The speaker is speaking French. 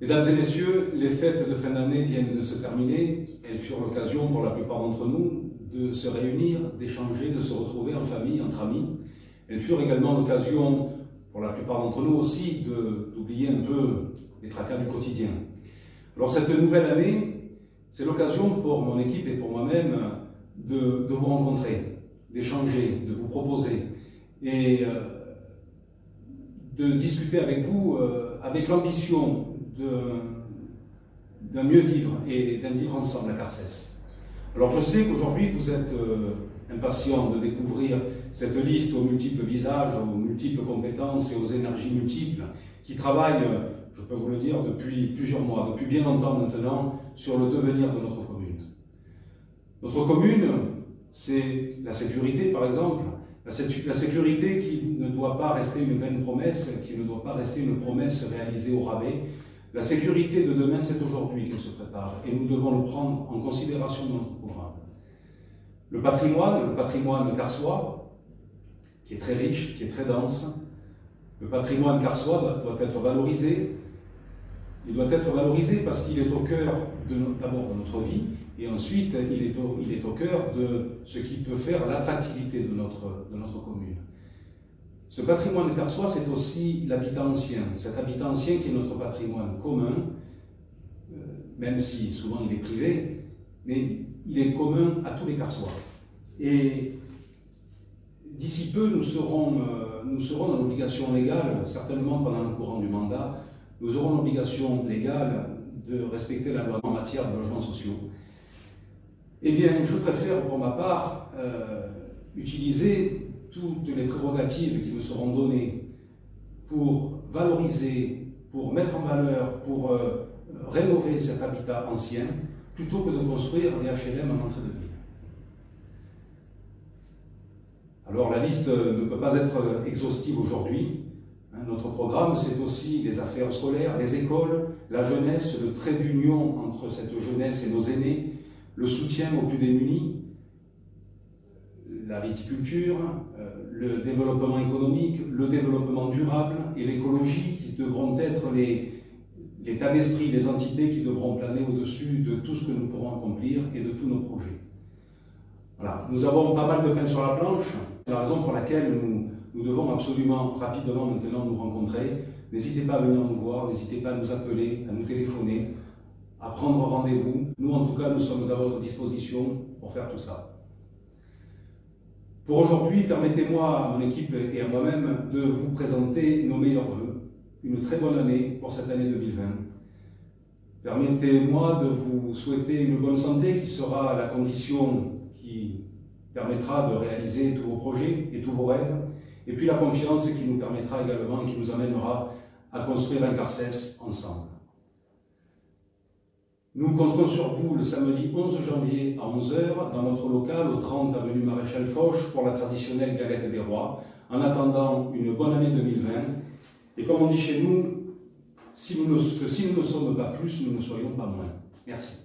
Mesdames et messieurs, les fêtes de fin d'année viennent de se terminer. Elles furent l'occasion pour la plupart d'entre nous de se réunir, d'échanger, de se retrouver en famille, entre amis. Elles furent également l'occasion pour la plupart d'entre nous aussi d'oublier un peu les tracas du quotidien. Alors cette nouvelle année, c'est l'occasion pour mon équipe et pour moi-même de vous rencontrer, d'échanger, de vous proposer et de discuter avec vous avec l'ambition d'un mieux vivre et d'un vivre ensemble à Carcès. Alors je sais qu'aujourd'hui vous êtes impatients de découvrir cette liste aux multiples visages, aux multiples compétences et aux énergies multiples qui travaillent, je peux vous le dire, depuis plusieurs mois, depuis bien longtemps maintenant, sur le devenir de notre commune. Notre commune, c'est la sécurité par exemple, la sécurité qui ne doit pas rester une vaine promesse, qui ne doit pas rester une promesse réalisée au rabais. La sécurité de demain, c'est aujourd'hui qu'elle se prépare et nous devons le prendre en considération dans notre programme. Le patrimoine carsois, qui est très riche, qui est très dense, le patrimoine carsois doit être valorisé. Il doit être valorisé parce qu'il est au cœur d'abord de notre vie et ensuite il est au cœur de ce qui peut faire l'attractivité de notre commune. Ce patrimoine carsois, c'est aussi l'habitat ancien, cet habitat ancien qui est notre patrimoine commun, même si souvent il est privé, mais il est commun à tous les Carsois. Et d'ici peu, nous serons dans l'obligation légale, certainement pendant le courant du mandat, nous aurons l'obligation légale de respecter la loi en matière de logements sociaux. Eh bien, je préfère pour ma part utiliser toutes les prérogatives qui me seront données pour valoriser, pour mettre en valeur, pour rénover cet habitat ancien, plutôt que de construire des HLM en entrée de ville. Alors la liste ne peut pas être exhaustive aujourd'hui. Notre programme, c'est aussi les affaires scolaires, les écoles, la jeunesse, le trait d'union entre cette jeunesse et nos aînés, le soutien aux plus démunis, la viticulture, le développement économique, le développement durable et l'écologie qui devront être l'état d'esprit, les entités qui devront planer au-dessus de tout ce que nous pourrons accomplir et de tous nos projets. Voilà. Nous avons pas mal de pain sur la planche, c'est la raison pour laquelle nous devons absolument, rapidement maintenant nous rencontrer. N'hésitez pas à venir nous voir, n'hésitez pas à nous appeler, à nous téléphoner, à prendre rendez-vous. Nous, en tout cas, nous sommes à votre disposition pour faire tout ça. Pour aujourd'hui, permettez-moi à mon équipe et à moi-même de vous présenter nos meilleurs vœux. Une très bonne année pour cette année 2020. Permettez-moi de vous souhaiter une bonne santé qui sera la condition qui permettra de réaliser tous vos projets et tous vos rêves. Et puis la confiance qui nous permettra également et qui nous amènera à construire un Carcès ensemble. Nous comptons sur vous le samedi 11 janvier à 11 h dans notre local au 30 avenue Maréchal Foch pour la traditionnelle galette des rois, en attendant une bonne année 2020. Et comme on dit chez nous, si nous ne sommes pas plus, nous ne soyons pas moins. Merci.